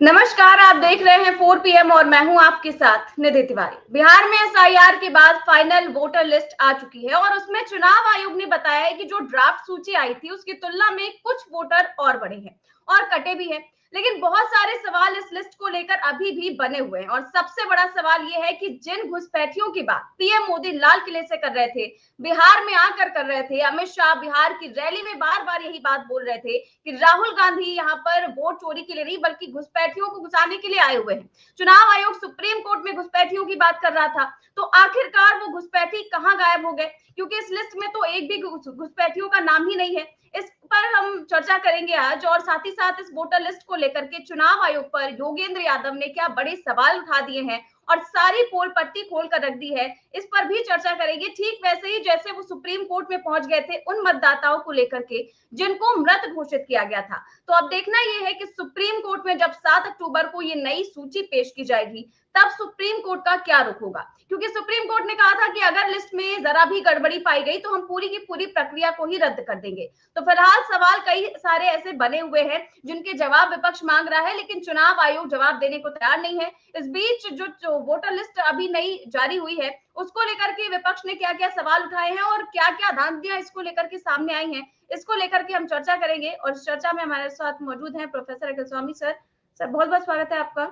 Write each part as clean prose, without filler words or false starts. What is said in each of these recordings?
नमस्कार, आप देख रहे हैं 4 PM और मैं हूं आपके साथ निधि तिवारी। बिहार में एसआईआर के बाद फाइनल वोटर लिस्ट आ चुकी है और उसमें चुनाव आयोग ने बताया है कि जो ड्राफ्ट सूची आई थी उसकी तुलना में कुछ वोटर और बढ़े हैं और कटे भी हैं। लेकिन बहुत सारे सवाल इस लिस्ट को लेकर अभी भी बने हुए हैं और सबसे बड़ा सवाल यह है कि जिन घुसपैठियों की बात पीएम मोदी लाल किले से कर रहे थे, बिहार में आकर कर रहे थे, अमित शाह बिहार की रैली में बार बार यही बात बोल रहे थे कि राहुल गांधी यहाँ पर वोट चोरी के लिए नहीं बल्कि घुसपैठियों को घुसाने के लिए आए हुए हैं। चुनाव आयोग सुप्रीम कोर्ट में घुसपैठियों की बात कर रहा था, तो आखिरकार वो घुसपैठी कहाँ गायब हो गए, क्योंकि इस लिस्ट में तो एक भी घुसपैठियों का नाम ही नहीं है। इस पर हम चर्चा करेंगे आज और साथ ही साथ इस वोटर लिस्ट को लेकर के चुनाव आयोग पर योगेंद्र यादव ने क्या बड़े सवाल उठा दिए हैं और सारी पोल पट्टी खोल कर रख दी है, इस पर भी चर्चा करेंगे। ठीक वैसे ही जैसे वो सुप्रीम कोर्ट में पहुंच गए थे उन मतदाताओं को लेकर के जिनको मृत घोषित किया गया था। तो अब देखना यह है कि सुप्रीम कोर्ट में जब 7 अक्टूबर को ये नई सूची पेश की जाएगी तब सुप्रीम कोर्ट का क्या रुख होगा, क्योंकि सुप्रीम कोर्ट ने कहा था कि अगर लिस्ट में जरा भी गड़बड़ी पाई गई तो हम पूरी की पूरी प्रक्रिया को ही रद्द कर देंगे। तो फिलहाल सवाल कई सारे ऐसे बने हुए हैं जिनके जवाब विपक्ष मांग रहा है, लेकिन चुनाव आयोग जवाब देने को तैयार नहीं है। इस बीच जो वोटर लिस्ट अभी नई जारी हुई है उसको लेकर के विपक्ष ने क्या क्या सवाल उठाए हैं और क्या क्या धांधलियां इसको लेकर के सामने आई हैं, इसको लेकर के हम चर्चा करेंगे। और इस चर्चा में हमारे साथ मौजूद हैं प्रोफेसर अखिल स्वामी सर। सर बहुत बहुत स्वागत है आपका।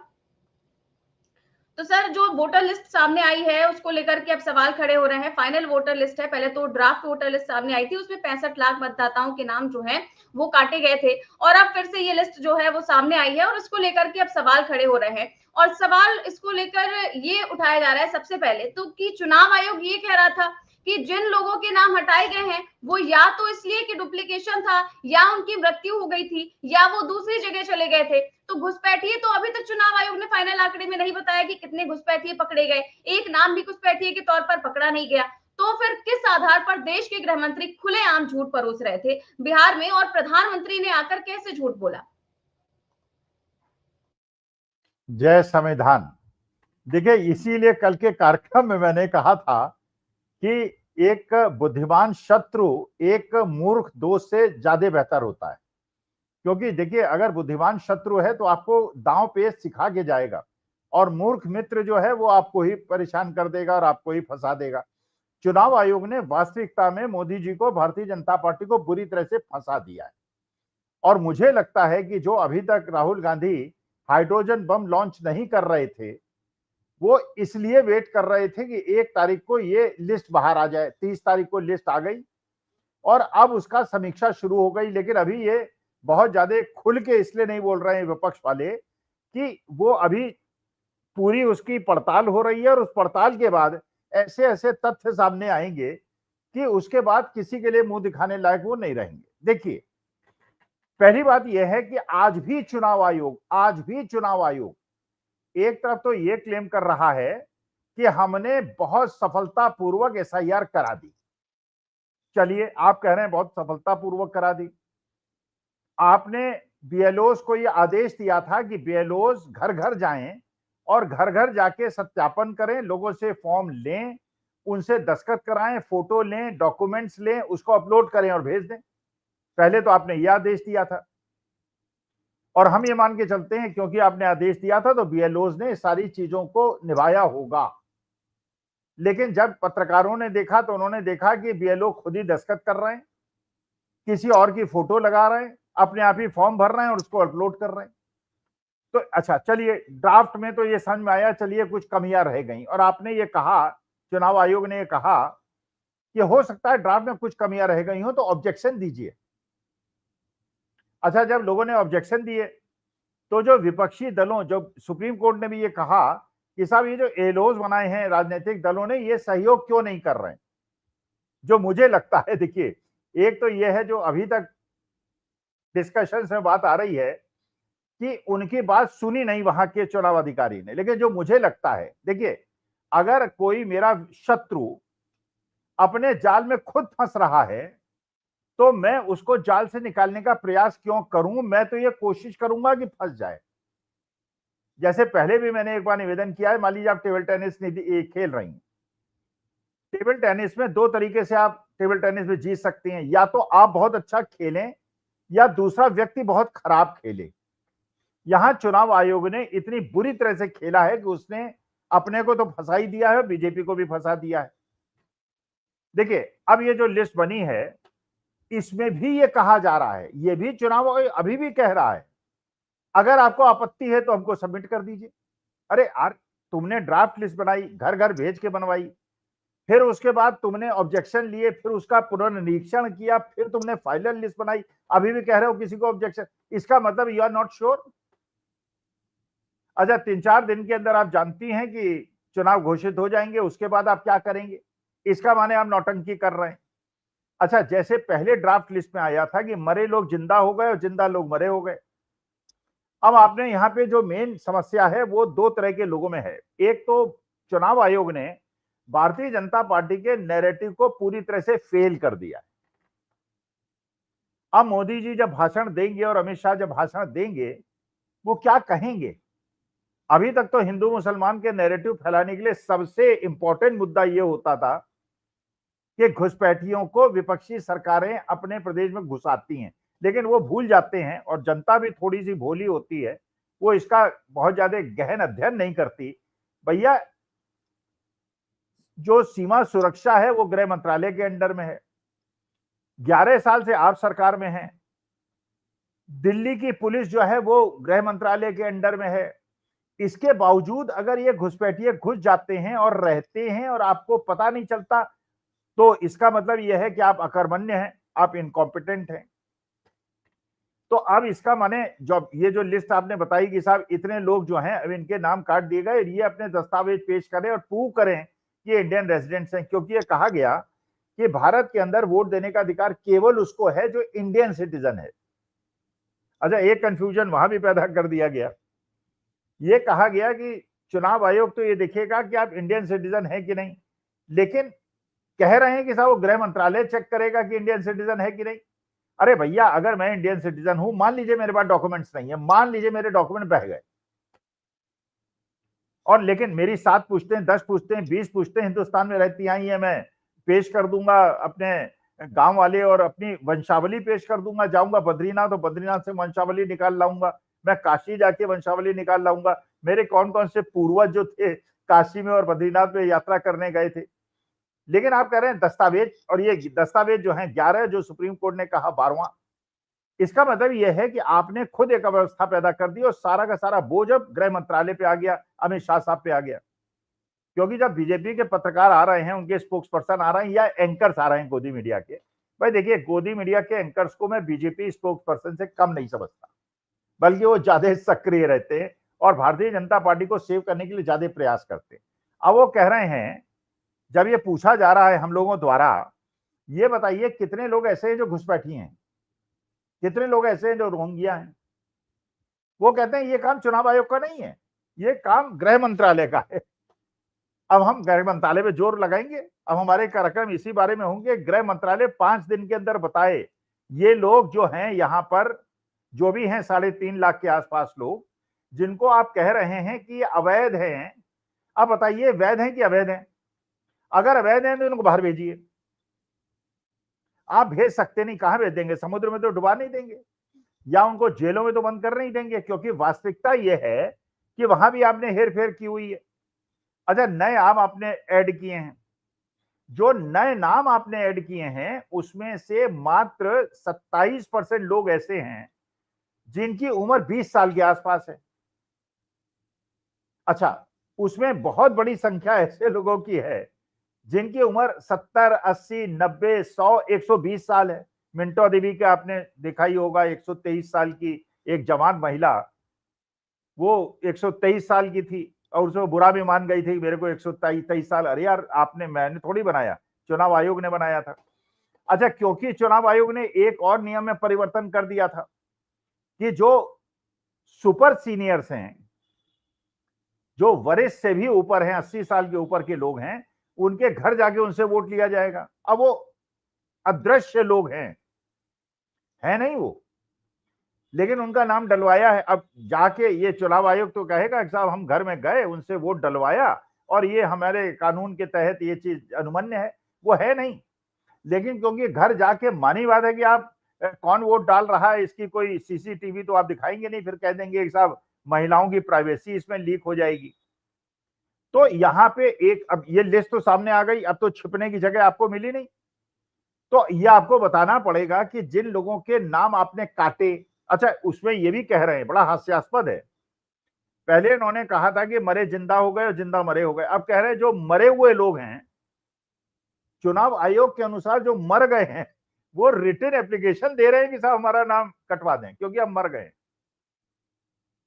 तो सर जो वोटर लिस्ट सामने आई है उसको लेकर के अब सवाल खड़े हो रहे हैं। फाइनल वोटर लिस्ट है, पहले तो ड्राफ्ट वोटर लिस्ट सामने आई थी, उसमें 65 लाख मतदाताओं के नाम जो है वो काटे गए थे और अब फिर से ये लिस्ट जो है वो सामने आई है और इसको लेकर के अब सवाल खड़े हो रहे हैं। और सवाल इसको लेकर ये उठाया जा रहा है सबसे पहले तो कि चुनाव आयोग ये कह रहा था कि जिन लोगों के नाम हटाए गए हैं वो या तो इसलिए कि डुप्लीकेशन था या उनकी मृत्यु हो गई थी या वो दूसरी जगह चले गए थे। तो घुसपैठिए तो अभी तक चुनाव आयोग ने फाइनल आंकड़े में नहीं बताया कि कितने घुसपैठिए पकड़े गए, एक नाम भी घुसपैठिए के तौर पर पकड़ा नहीं गया। तो फिर किस आधार पर देश के गृह मंत्री खुलेआम झूठ परोस रहे थे बिहार में और प्रधानमंत्री ने आकर कैसे झूठ बोला? जय संविधान। देखिए, इसीलिए कल के कार्यक्रम में मैंने कहा था कि एक बुद्धिमान शत्रु एक मूर्ख दोस्त से ज्यादा बेहतर होता है, क्योंकि देखिए अगर बुद्धिमान शत्रु है तो आपको दांव पेच सिखा के जाएगा और मूर्ख मित्र जो है वो आपको ही परेशान कर देगा और आपको ही फंसा देगा। चुनाव आयोग ने वास्तविकता में मोदी जी को, भारतीय जनता पार्टी को बुरी तरह से फंसा दिया है और मुझे लगता है कि जो अभी तक Rahul Gandhi hydrogen bomb launch नहीं कर रहे थे वो इसलिए वेट कर रहे थे कि 1 तारीख को ये लिस्ट बाहर आ जाए। 30 तारीख को लिस्ट आ गई और अब उसका समीक्षा शुरू हो गई, लेकिन अभी ये बहुत ज्यादा खुल के इसलिए नहीं बोल रहे हैं विपक्ष वाले कि वो अभी पूरी उसकी पड़ताल हो रही है और उस पड़ताल के बाद ऐसे ऐसे तथ्य सामने आएंगे कि उसके बाद किसी के लिए मुंह दिखाने लायक वो नहीं रहेंगे। देखिए, पहली बात यह है कि आज भी चुनाव आयोग एक तरफ तो ये क्लेम कर रहा है कि हमने बहुत सफलतापूर्वक एसआईआर करा दी। चलिए, आप कह रहे हैं बहुत सफलतापूर्वक करा दी। आपने बीएलओस को यह आदेश दिया था कि बीएलओस घर घर जाएं और घर घर जाके सत्यापन करें, लोगों से फॉर्म लें, उनसे दस्तखत कराएं, फोटो लें, डॉक्यूमेंट्स लें, उसको अपलोड करें और भेज दें। पहले तो आपने यह आदेश दिया था और हम ये मान के चलते हैं क्योंकि आपने आदेश दिया था तो बीएलओस ने सारी चीजों को निभाया होगा। लेकिन जब पत्रकारों ने देखा तो उन्होंने देखा कि बीएलओ खुद ही दस्तखत कर रहे हैं, किसी और की फोटो लगा रहे हैं, अपने आप ही फॉर्म भर रहे हैं और उसको अपलोड कर रहे हैं। तो अच्छा, चलिए, ड्राफ्ट में तो ये समझ में आया, चलिए कुछ कमियां रह गई और आपने ये कहा, चुनाव आयोग ने ये कहा कि हो सकता है ड्राफ्ट में कुछ कमियां रह गई हो तो ऑब्जेक्शन दीजिए। अच्छा, जब लोगों ने ऑब्जेक्शन दिए तो जो विपक्षी दलों, जो सुप्रीम कोर्ट ने भी ये कहा कि साहब ये जो एलओज बनाए हैं राजनीतिक दलों ने ये सहयोग क्यों नहीं कर रहे हैं। जो मुझे लगता है, देखिए, एक तो ये है जो अभी तक डिस्कशन में बात आ रही है कि उनकी बात सुनी नहीं वहां के चुनाव अधिकारी ने, लेकिन जो मुझे लगता है, देखिए, अगर कोई मेरा शत्रु अपने जाल में खुद फंस रहा है तो मैं उसको जाल से निकालने का प्रयास क्यों करूं। मैं तो ये कोशिश करूंगा कि फंस जाए। जैसे पहले भी मैंने एक बार निवेदन किया है, मान लीजिए आप टेबल टेनिस खेल रही हैं। टेबल टेनिस में 2 तरीके से आप टेबल टेनिस में जीत सकती हैं, या तो आप बहुत अच्छा खेलें या दूसरा व्यक्ति बहुत खराब खेले। यहां चुनाव आयोग ने इतनी बुरी तरह से खेला है कि उसने अपने को तो फंसा ही दिया है, बीजेपी को भी फंसा दिया है। देखिए, अब ये जो लिस्ट बनी है, इसमें भी ये कहा जा रहा है, ये भी चुनाव आयोग अभी भी कह रहा है, अगर आपको आपत्ति है तो हमको सबमिट कर दीजिए। अरे यार, तुमने ड्राफ्ट लिस्ट बनाई, घर घर भेज के बनवाई, फिर उसके बाद तुमने ऑब्जेक्शन लिए, फिर उसका पुनर्निरीक्षण किया, फिर तुमने फाइनल लिस्ट बनाई, अभी भी कह रहे हो किसी को ऑब्जेक्शन। इसका मतलब यू आर नॉट श्योर। अच्छा, 3-4 दिन के अंदर आप जानती हैं कि चुनाव घोषित हो जाएंगे, उसके बाद आप क्या करेंगे? इसका माने आप नौटंकी कर रहे हैं। अच्छा, जैसे पहले ड्राफ्ट लिस्ट में आया था कि मरे लोग जिंदा हो गए और जिंदा लोग मरे हो गए, अब आपने यहाँ पे जो मेन समस्या है वो दो तरह के लोगों में है। एक तो चुनाव आयोग ने भारतीय जनता पार्टी के नैरेटिव को पूरी तरह से फेल कर दिया। अब मोदी जी जब भाषण देंगे और अमित शाह जब भाषण देंगे, वो क्या कहेंगे? अभी तक तो हिंदू मुसलमान के नैरेटिव फैलाने के लिए सबसे इंपॉर्टेंट मुद्दा ये होता था कि घुसपैठियों को विपक्षी सरकारें अपने प्रदेश में घुसाती हैं, लेकिन वो भूल जाते हैं, और जनता भी थोड़ी सी भोली होती है, वो इसका बहुत ज्यादा गहन अध्ययन नहीं करती। भैया, जो सीमा सुरक्षा है वो गृह मंत्रालय के अंडर में है, 11 साल से आप सरकार में हैं। दिल्ली की पुलिस जो है वो गृह मंत्रालय के अंडर में है। इसके बावजूद अगर ये घुसपैठिए घुस जाते हैं और रहते हैं और आपको पता नहीं चलता, तो इसका मतलब यह है कि आप अकर्मण्य हैं, आप इनकॉम्पिटेंट हैं। तो अब इसका माने जो ये जो लिस्ट आपने बताई कि साहब इतने लोग जो हैं अब इनके नाम काट दिए गए, ये अपने दस्तावेज पेश करें और प्रूव करें कि ये इंडियन रेजिडेंट्स हैं, क्योंकि ये कहा गया कि भारत के अंदर वोट देने का अधिकार केवल उसको है जो इंडियन सिटीजन है। अच्छा, एक कंफ्यूजन वहां भी पैदा कर दिया गया। ये कहा गया कि चुनाव आयोग तो ये देखेगा कि आप इंडियन सिटीजन है कि नहीं, लेकिन कह रहे हैं कि साहब वो गृह मंत्रालय चेक करेगा कि इंडियन सिटीजन है कि नहीं। अरे भैया, अगर मैं इंडियन सिटीजन हूं, मान लीजिए मेरे पास डॉक्यूमेंट्स नहीं है, मान लीजिए मेरे डॉक्यूमेंट बह गए, और लेकिन मेरी 7 पुश्तें, 10 पुश्तें, 20 पुश्तें हिंदुस्तान में रहती आई है, मैं पेश कर दूंगा अपने गांव वाले और अपनी वंशावली पेश कर दूंगा। जाऊंगा बद्रीनाथ, तो बद्रीनाथ से वंशावली निकाल लाऊंगा। मैं काशी जाके वंशावली निकाल लाऊंगा। मेरे कौन कौन से पूर्वज जो थे काशी में और बद्रीनाथ में यात्रा करने गए थे। लेकिन आप कह रहे हैं दस्तावेज, और ये दस्तावेज जो है 11, जो सुप्रीम कोर्ट ने कहा 12वां, इसका मतलब यह है कि आपने खुद एक अव्यवस्था पैदा कर दी और सारा का सारा बोझ अब गृह मंत्रालय पे आ गया, अमित शाह साहब पे आ गया। क्योंकि जब बीजेपी के पत्रकार आ रहे हैं, उनके स्पोक्स पर्सन आ रहे हैं या एंकर्स आ रहे हैं गोदी मीडिया के, भाई देखिए, गोदी मीडिया के एंकर्स को मैं बीजेपी स्पोक्स पर्सन से कम नहीं समझता, बल्कि वो ज्यादा सक्रिय रहते हैं और भारतीय जनता पार्टी को सेव करने के लिए ज्यादा प्रयास करते हैं। अब वो कह रहे हैं, जब ये पूछा जा रहा है हम लोगों द्वारा, ये बताइए कितने लोग ऐसे हैं जो घुसपैठी हैं, कितने लोग ऐसे हैं जो रोहिंग्या हैं। वो कहते हैं ये काम चुनाव आयोग का नहीं है, ये काम गृह मंत्रालय का है। अब हम गृह मंत्रालय पे जोर लगाएंगे, अब हमारे कार्यक्रम इसी बारे में होंगे, गृह मंत्रालय 5 दिन के अंदर बताए ये लोग जो हैं यहाँ पर, जो भी हैं 3.5 लाख के आसपास लोग, जिनको आप कह रहे हैं कि ये अवैध हैं, अब बताइए वैध हैं कि अवैध हैं। अगर अवैध हैं तो इनको बाहर भेजिए। आप भेज सकते नहीं, कहां भेज देंगे? समुद्र में तो डुबा नहीं देंगे, या उनको जेलों में तो बंद कर नहीं देंगे, क्योंकि वास्तविकता यह है कि वहां भी आपने हेर फेर की हुई है। अच्छा, नए नाम आपने ऐड किए हैं, जो नए नाम आपने ऐड किए हैं उसमें से मात्र 27% लोग ऐसे हैं जिनकी उम्र 20 साल के आसपास है। अच्छा, उसमें बहुत बड़ी संख्या ऐसे लोगों की है जिनकी उम्र 70, 80, 90, 100, 120 साल है। मिंटो देवी का आपने देखा ही होगा, 123 साल की एक जवान महिला, वो 123 साल की थी और उसमें बुरा भी मान गई थी, मेरे को 123 साल। अरे यार, मैंने थोड़ी बनाया, चुनाव आयोग ने बनाया था। अच्छा, क्योंकि चुनाव आयोग ने एक और नियम में परिवर्तन कर दिया था कि जो सुपर सीनियर्स हैं, जो वरिष्ठ से भी ऊपर हैं, 80 साल के ऊपर के लोग हैं, उनके घर जाके उनसे वोट लिया जाएगा। अब वो अदृश्य लोग हैं, है नहीं वो, लेकिन उनका नाम डलवाया है। अब जाके ये चुनाव आयोग तो कहेगा कि साहब हम घर में गए, उनसे वोट डलवाया और ये हमारे कानून के तहत ये चीज अनुमन्य है, वो है नहीं। लेकिन क्योंकि घर जाके मानी बात है कि आप कौन वोट डाल रहा है इसकी कोई सीसीटीवी तो आप दिखाएंगे नहीं, फिर कह देंगे कि साहब महिलाओं की प्राइवेसी इसमें लीक हो जाएगी। तो यहाँ पे एक, अब ये लिस्ट तो सामने आ गई, अब तो छिपने की जगह आपको मिली नहीं। तो ये आपको बताना पड़ेगा कि जिन लोगों के नाम आपने काटे, अच्छा उसमें ये भी कह रहे हैं, बड़ा हास्यास्पद है, पहले इन्होंने कहा था कि मरे जिंदा हो गए और जिंदा मरे हो गए, अब कह रहे हैं जो मरे हुए लोग हैं, चुनाव आयोग के अनुसार जो मर गए हैं वो रिटन एप्लीकेशन दे रहे हैं कि साहब हमारा नाम कटवा दें क्योंकि हम मर गए।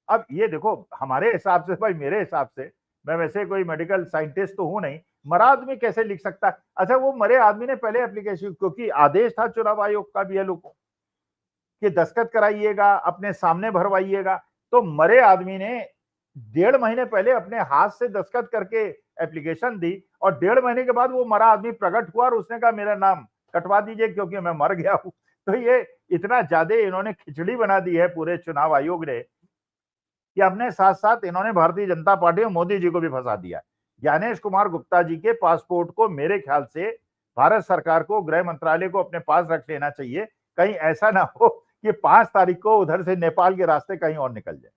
अब ये देखो, हमारे हिसाब से, भाई मेरे हिसाब से, मैं वैसे कोई मेडिकल साइंटिस्ट तो हूं नहीं, मरा आदमी कैसे लिख सकता है? अच्छा वो मरे आदमी ने पहले एप्लीकेशन, क्योंकि आदेश था चुनाव आयोग का भी लोगों कि दस्तखत कराइएगा, अपने सामने भरवाइएगा, तो मरे आदमी ने 1.5 महीने पहले अपने हाथ से दस्तखत करके एप्लीकेशन दी और 1.5 महीने के बाद वो मरा आदमी प्रकट हुआ और उसने कहा मेरा नाम कटवा दीजिए क्योंकि मैं मर गया हूं। तो ये इतना ज्यादा इन्होंने खिचड़ी बना दी है पूरे चुनाव आयोग ने कि अपने साथ साथ इन्होंने भारतीय जनता पार्टी और मोदी जी को भी फंसा दिया। ज्ञानेश कुमार गुप्ता जी के पासपोर्ट को मेरे ख्याल से भारत सरकार को, गृह मंत्रालय को अपने पास रख लेना चाहिए, कहीं ऐसा ना हो कि 5 तारीख को उधर से नेपाल के रास्ते कहीं और निकल जाए।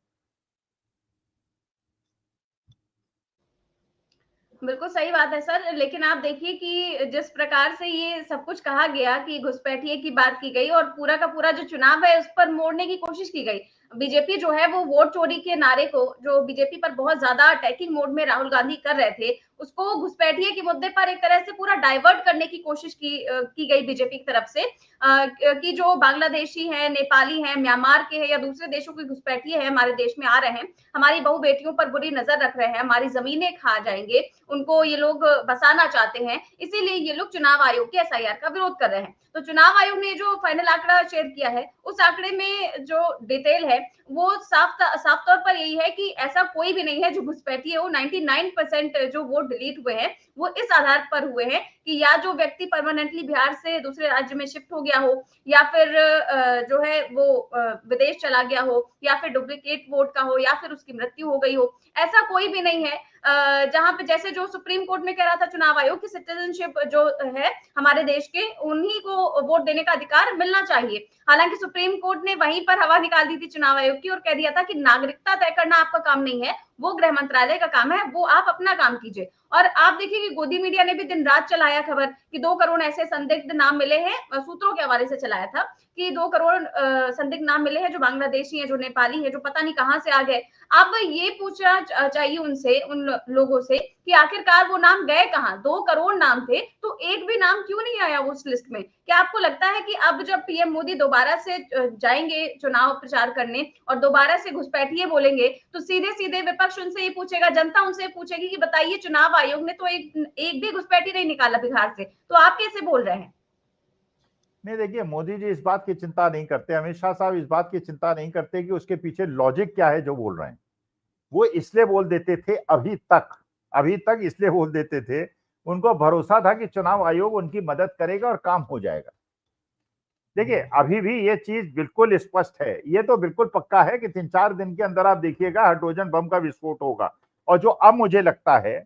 बिल्कुल सही बात है सर, लेकिन आप देखिए कि जिस प्रकार से ये सब कुछ कहा गया कि घुसपैठिए की बात की गई और पूरा का पूरा जो चुनाव है उस पर मोड़ने की कोशिश की गई। बीजेपी जो है वो वोट चोरी के नारे को, जो बीजेपी पर बहुत ज्यादा अटैकिंग मोड में राहुल गांधी कर रहे थे, उसको घुसपैठिए के मुद्दे पर एक तरह से पूरा डाइवर्ट करने की कोशिश की गई बीजेपी की तरफ से, कि जो बांग्लादेशी है, नेपाली है, म्यांमार के है या दूसरे देशों की घुसपैठिए है, हमारे देश में आ रहे हैं, हमारी बहु बेटियों पर बुरी नजर रख रहे हैं, हमारी जमीनें खा जाएंगे, उनको ये लोग बसाना चाहते हैं, इसीलिए ये लोग चुनाव आयोग के एसआईआर का विरोध कर रहे हैं। तो चुनाव आयोग ने जो फाइनल आंकड़ा शेयर किया है, उस आंकड़े में जो डिटेल है वो साफ तौर पर यही है कि ऐसा कोई भी नहीं है जो घुसपैठिए हो। 99% जो वोट डिलीट हुए हैं वो इस आधार पर हुए हैं कि या जो व्यक्ति परमानेंटली बिहार से दूसरे राज्य में शिफ्ट हो गया हो, या फिर जो है वो विदेश चला गया हो, या फिर डुप्लीकेट वोट का हो, या फिर उसकी मृत्यु हो गई हो। ऐसा कोई भी नहीं है। जहां पे जैसे जो सुप्रीम कोर्ट में कह रहा था चुनाव आयोग की सिटीजनशिप जो है हमारे देश के, उन्हीं को वोट देने का अधिकार मिलना चाहिए। हालांकि सुप्रीम कोर्ट ने वहीं पर हवा निकाल दी थी चुनाव आयोग की और कह दिया था कि नागरिकता तय करना आपका काम नहीं है, वो गृह मंत्रालय का काम है, वो आप अपना काम कीजिए। और आप देखिए कि गोदी मीडिया ने भी दिन रात चलाया खबर कि 2 करोड़ ऐसे संदिग्ध नाम मिले हैं, सूत्रों के हवाले से चलाया था कि 2 करोड़ संदिग्ध नाम मिले हैं जो बांग्लादेशी हैं, जो नेपाली हैं, जो पता नहीं कहां से आ गए। अब ये पूछना चाहिए उनसे, उन लोगों से, कि आखिरकार वो नाम गए कहां? 2 करोड़ नाम थे तो एक भी नाम क्यों नहीं आया उस लिस्ट में? क्या आपको लगता है कि अब जब पीएम मोदी दोबारा से जाएंगे चुनाव प्रचार करने और दोबारा से घुसपैठिए बोलेंगे तो सीधे सीधे विपक्ष उनसे ये पूछेगा, जनता उनसे पूछेगी कि बताइए चुनाव आयोग ने तो एक भी घुसपैठी नहीं निकाला बिहार से, तो आप कैसे बोल रहे हैं? नहीं देखिए, मोदी जी इस बात की चिंता नहीं करते, अमित शाह साहब इस बात की चिंता नहीं करते कि उसके पीछे लॉजिक क्या है जो बोल रहे हैं। वो इसलिए बोल देते थे अभी तक इसलिए बोल देते थे, उनको भरोसा था कि चुनाव आयोग उनकी मदद करेगा और काम हो जाएगा। देखिए अभी भी ये चीज बिल्कुल स्पष्ट है, ये तो बिल्कुल पक्का है कि 3-4 दिन के अंदर आप देखिएगा हाइड्रोजन बम का विस्फोट होगा। और जो अब मुझे लगता है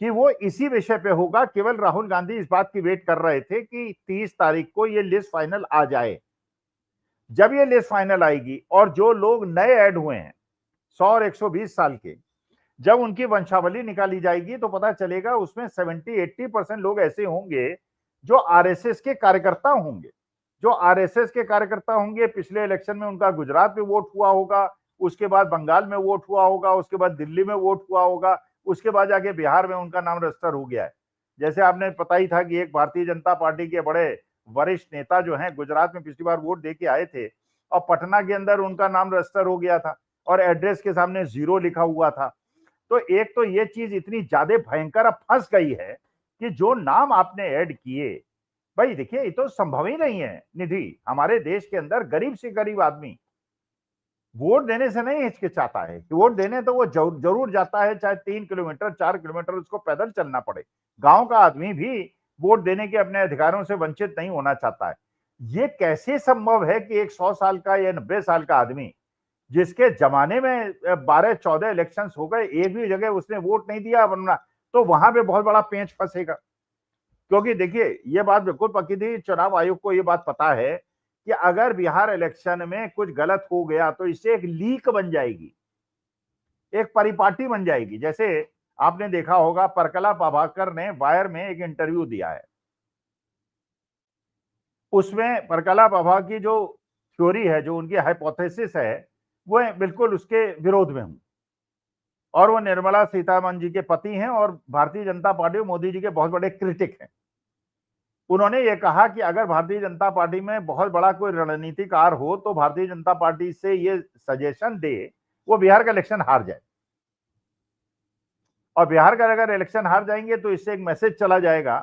कि वो इसी विषय पे होगा, केवल राहुल गांधी इस बात की वेट कर रहे थे कि 30 तारीख को ये लिस्ट फाइनल आ जाए। जब ये लिस्ट फाइनल आएगी और जो लोग नए ऐड हुए हैं 100 और 120 साल के, जब उनकी वंशावली निकाली जाएगी तो पता चलेगा उसमें 70-80% लोग ऐसे होंगे जो आरएसएस के कार्यकर्ता होंगे, जो आरएसएस के कार्यकर्ता होंगे। पिछले इलेक्शन में उनका गुजरात में वोट हुआ होगा, उसके बाद बंगाल में वोट हुआ होगा, उसके बाद दिल्ली में वोट हुआ होगा, उसके बाद जाके बिहार में उनका नाम रजिस्टर हो गया है। जैसे आपने पता ही था कि एक भारतीय जनता पार्टी के बड़े वरिष्ठ नेता जो हैं गुजरात में पिछली बार वोट दे के आए थे और पटना के अंदर उनका नाम रजिस्टर हो गया था और एड्रेस के सामने 0 लिखा हुआ था। तो एक तो ये चीज इतनी ज्यादा भयंकर अब फंस गई है कि जो नाम आपने ऐड किए, भाई देखिए ये तो संभव ही नहीं है निधि। हमारे देश के अंदर गरीब से गरीब आदमी वोट देने से नहीं हिचकिचाता है कि वोट देने तो वो जरूर जाता है, चाहे 3 किलोमीटर 4 किलोमीटर उसको पैदल चलना पड़े। गांव का आदमी भी वोट देने के अपने अधिकारों से वंचित नहीं होना चाहता है। ये कैसे संभव है कि एक 100 साल का या 90 साल का आदमी, जिसके जमाने में 12-14 इलेक्शंस हो गए, एक भी जगह उसने वोट नहीं दिया वरना, तो वहां पे बहुत बड़ा पेंच फंसेगा। क्योंकि देखिए ये बात बिल्कुल पक्की थी, चुनाव आयोग को ये बात पता है कि अगर बिहार इलेक्शन में कुछ गलत हो गया तो इससे एक लीक बन जाएगी, एक परिपाटी बन जाएगी। जैसे आपने देखा होगा परकला प्रभाकर ने वायर में एक इंटरव्यू दिया है, उसमें परकला प्रभा की जो थ्योरी है, जो उनकी हाइपोथेसिस है, वो बिल्कुल उसके विरोध में हूं। और वो निर्मला सीतारमण जी के पति हैं और भारतीय जनता पार्टी मोदी जी के बहुत बड़े क्रिटिक हैं। उन्होंने ये कहा कि अगर भारतीय जनता पार्टी में बहुत बड़ा कोई रणनीतिकार हो तो भारतीय जनता पार्टी से ये सजेशन दे वो बिहार का इलेक्शन हार जाए, और बिहार का अगर इलेक्शन हार जाएंगे तो इससे एक मैसेज चला जाएगा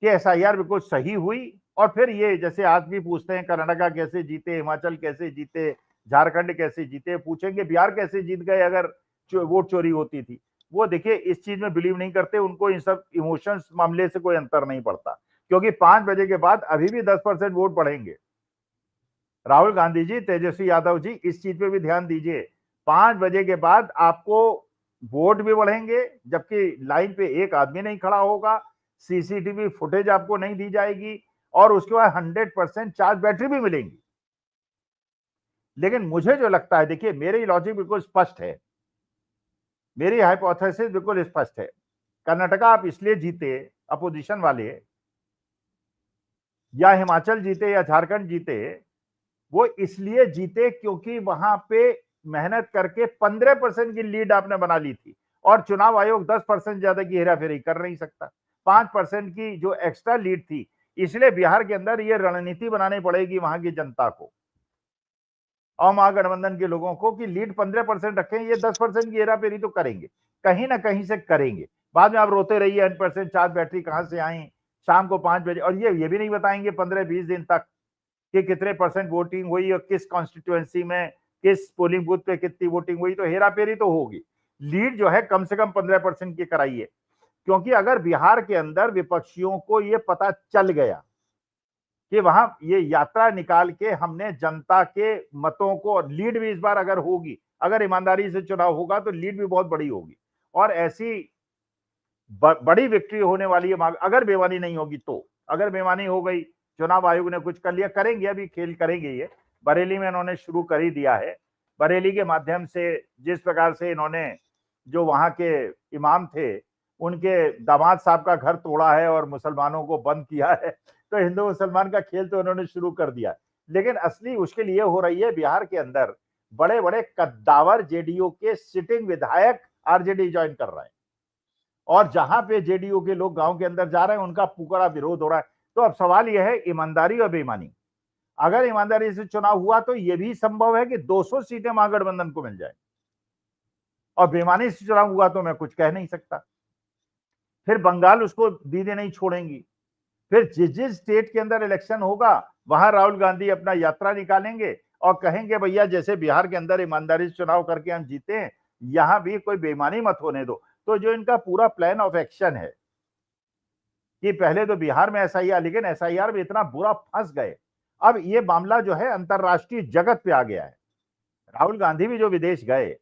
कि एसआईआर बिल्कुल सही हुई। और फिर ये जैसे आज भी पूछते हैं कर्नाटका कैसे जीते, हिमाचल कैसे जीते, झारखंड कैसे जीते, पूछेंगे बिहार कैसे जीत गए अगर वोट चोरी होती थी। वो देखिए इस चीज में बिलीव नहीं करते, उनको इन सब इमोशंस मामले से कोई अंतर नहीं पड़ता, क्योंकि 5 बजे के बाद अभी भी 10% वोट बढ़ेंगे। राहुल गांधी जी, तेजस्वी यादव जी, इस चीज पे भी ध्यान दीजिए। 5 बजे के बाद आपको वोट भी बढ़ेंगे, जबकि लाइन पे एक आदमी नहीं खड़ा होगा, सीसीटीवी फुटेज आपको नहीं दी जाएगी, और उसके बाद 100% चार्ज बैटरी भी मिलेंगी। लेकिन मुझे जो लगता है, देखिए मेरी लॉजिक बिल्कुल स्पष्ट है, मेरी हाइपोथेसिस बिल्कुल स्पष्ट है। कर्नाटका आप इसलिए जीते अपोजिशन वाले, या हिमाचल जीते या झारखंड जीते, वो इसलिए जीते क्योंकि वहां पे मेहनत करके 15% की लीड आपने बना ली थी, और चुनाव आयोग 10% ज्यादा की हेराफेरी कर नहीं सकता। 5% की जो एक्स्ट्रा लीड थी, इसलिए बिहार के अंदर ये रणनीति बनानी पड़ेगी वहां की जनता को और महागठबंधन के लोगों को कि लीड 15% रखें, ये 10% की हेराफेरी तो करेंगे, कहीं ना कहीं से करेंगे। बाद में आप रोते रहिए 100% चार्ज बैटरी कहां से आई शाम को 5 बजे, और ये भी नहीं बताएंगे 15-20 दिन तक कि कितने परसेंट वोटिंग हुई और किस कॉन्स्टिट्यूएंसी में किस पोलिंग बूथ पे कितनी वोटिंग हुई। तो हेराफेरी तो होगी, लीड जो है कम से कम 15% की कराइए। क्योंकि अगर बिहार के अंदर विपक्षियों को ये पता चल गया कि वहां ये यात्रा निकाल के हमने जनता के मतों को, लीड भी इस बार अगर होगी, अगर ईमानदारी से चुनाव होगा तो लीड भी बहुत बड़ी होगी, और ऐसी बड़ी विक्ट्री होने वाली है अगर बेईमानी नहीं होगी तो। अगर बेईमानी हो गई, चुनाव आयोग ने कुछ कर लिया, करेंगे अभी खेल करेंगे, ये बरेली में इन्होंने शुरू कर ही दिया है। बरेली के माध्यम से जिस प्रकार से इन्होंने जो वहां के इमाम थे उनके दामाद साहब का घर तोड़ा है और मुसलमानों को बंद किया है, तो हिंदू मुसलमान का खेल तो इन्होंने शुरू कर दिया। लेकिन असली मुश्किल ये हो रही है बिहार के अंदर बड़े बड़े कद्दावर जेडीयू के सिटिंग विधायक आरजेडी ज्वाइन कर रहे हैं, और जहां पे जेडीयू के लोग गांव के अंदर जा रहे हैं उनका पुकारा विरोध हो रहा है। तो अब सवाल यह है ईमानदारी और बेईमानी। अगर ईमानदारी से चुनाव हुआ तो यह भी संभव है कि 200 सीटें महागठबंधन को मिल जाए, और बेईमानी से चुनाव हुआ तो मैं कुछ कह नहीं सकता। फिर बंगाल उसको दीदे नहीं छोड़ेंगी। फिर जिस जिस स्टेट के अंदर इलेक्शन होगा वहां राहुल गांधी अपना यात्रा निकालेंगे और कहेंगे भैया जैसे बिहार के अंदर ईमानदारी से चुनाव करके हम जीते हैं, यहां भी कोई बेईमानी मत होने दो। तो जो इनका पूरा प्लान ऑफ एक्शन है कि पहले तो बिहार में एसआईआर, लेकिन एसआईआर में इतना बुरा फंस गए, अब ये मामला जो है अंतरराष्ट्रीय जगत पे आ गया है। राहुल गांधी भी जो विदेश गए,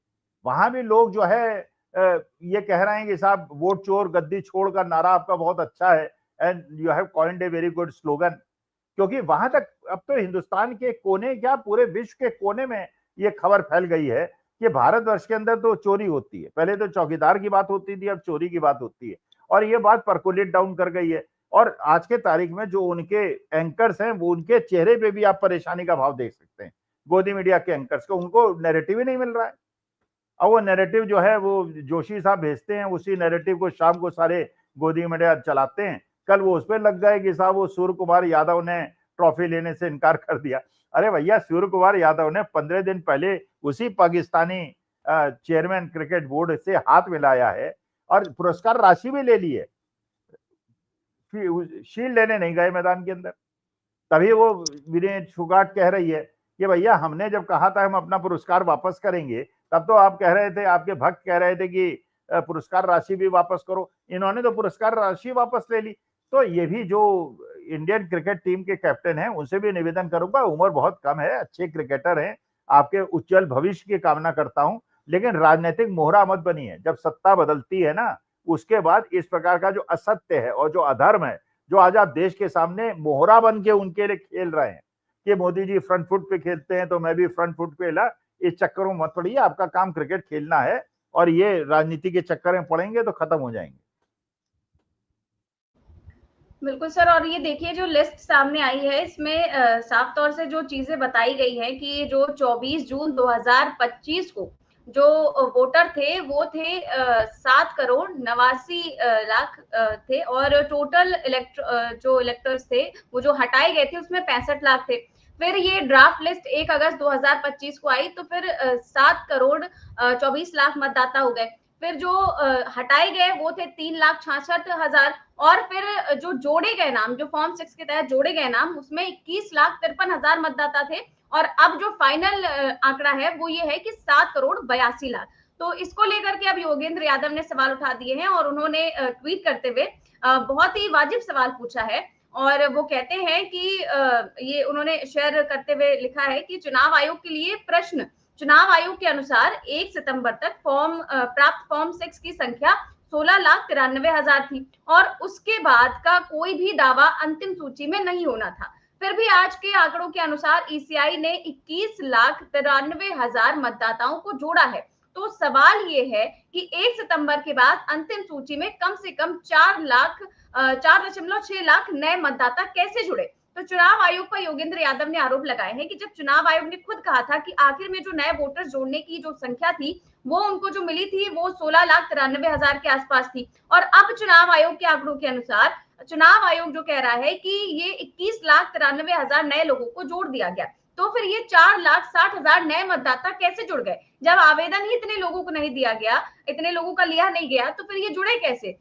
वहां भी लोग जो है ये कह रहे हैं कि साहब वोट चोर गद्दी छोड़ का नारा आपका बहुत अच्छा है, and you have coined a very good slogan. क्योंकि वहां तक अब तो हिंदुस्तान के कोने क्या पूरे विश्व के कोने में ये खबर फैल गई है कि भारतवर्ष के अंदर तो चोरी होती है। पहले तो चौकीदार की बात होती थी, अब चोरी की बात होती है, और ये बात परकोलेट डाउन कर गई है। और आज के तारीख में जो उनके एंकर्स हैं वो उनके चेहरे पे भी आप परेशानी का भाव देख सकते हैं। गोदी मीडिया के एंकर्स को, उनको नैरेटिव ही नहीं मिल रहा है। अब वो नैरेटिव जो है वो जोशी साहब भेजते हैं, उसी नैरेटिव को शाम को सारे गोदी मीडिया चलाते हैं। कल वो उस पर लग गए कि साहब वो सूर्य कुमार यादव ने ट्रॉफी लेने से इनकार कर दिया। अरे भैया, सूर्य कुमार यादव ने 15 दिन पहले उसी पाकिस्तानी चेयरमैन क्रिकेट बोर्ड से हाथ मिलाया है और पुरस्कार राशि भी ले ली है। शील्ड लेने नहीं गए मैदान के अंदर। तभी वो वीरेन फोगाट कह रही है कि भैया हमने जब कहा था हम अपना पुरस्कार वापस करेंगे, तब तो आप कह रहे थे, आपके भक्त कह रहे थे कि पुरस्कार राशि भी वापस करो। इन्होंने तो पुरस्कार राशि वापस ले ली। तो ये भी जो इंडियन क्रिकेट टीम के कैप्टन हैं उनसे भी निवेदन करूंगा, उम्र बहुत कम है, अच्छे क्रिकेटर हैं, आपके उज्जवल भविष्य की कामना करता हूं, लेकिन राजनीतिक मोहरा मत बनिए। जब सत्ता बदलती है ना, उसके बाद इस प्रकार का जो असत्य है और जो अधर्म है, जो आज आप देश के सामने मोहरा बन के उनके लिए खेल रहे हैं, कि मोदी जी फ्रंट फुट पे खेलते हैं तो मैं भी फ्रंट फुट पे हिला। इस चक्करों में मत पड़िए, आपका काम क्रिकेट खेलना है और ये राजनीति के चक्कर में पड़ेंगे तो खत्म हो जाएंगे। बिल्कुल सर, और ये देखिए जो लिस्ट सामने आई है इसमें साफ तौर से जो चीजें बताई गई है कि जो 24 जून 2025 को जो वोटर थे वो थे 7 करोड़ 89 लाख थे, और टोटल जो इलेक्टर्स थे वो जो हटाए गए थे उसमें 65 लाख थे। फिर ये ड्राफ्ट लिस्ट 1 अगस्त 2025 को आई तो फिर 7 करोड़ 24 लाख मतदाता हो गए। फिर जो हटाए गए वो थे 3,66,000, और फिर जो जोड़े गए नाम, जो फॉर्म 6 के तहत जोड़े गए नाम, उसमें 21,53,000 मतदाता थे। और अब जो फाइनल आंकड़ा है वो ये है कि 7 करोड़ 82 लाख। तो इसको लेकर के अब योगेंद्र यादव ने सवाल उठा दिए हैं और उन्होंने ट्वीट करते हुए बहुत ही वाजिब सवाल पूछा है। और वो कहते हैं कि ये उन्होंने शेयर करते हुए लिखा है कि चुनाव आयोग के लिए प्रश्न। चुनाव आयोग के अनुसार 1 सितंबर तक प्राप्त फॉर्म 6 की संख्या 16,93,000 थी और उसके बाद का कोई भी दावा अंतिम सूची में नहीं होना था। फिर भी आज के आंकड़ों के अनुसार ईसीआई ने 21,93,000 मतदाताओं को जोड़ा है। तो सवाल ये है कि 1 सितंबर के बाद अंतिम सूची में कम से कम 4.6 लाख नए मतदाता कैसे जुड़े। तो चुनाव आयोग पर योगेंद्र यादव ने आरोप लगाए हैं कि जब चुनाव आयोग ने खुद कहा था कि आखिर में जो नए वोटर्स जोड़ने की जो संख्या थी वो उनको जो मिली थी वो 16,93,000 के आसपास थी, और अब चुनाव आयोग के आंकड़ों के अनुसार चुनाव आयोग जो कह रहा है कि ये 21,93,000 नए लोगों को जोड़ दिया गया। तो फिर ये 4,60,000 नए मतदाता कैसे जुड़ गए? जब आवेदन ही इतने लोगों को नहीं दिया गया, इतने लोगों का लिया नहीं गया, तो फिर ये जुड़े कैसे?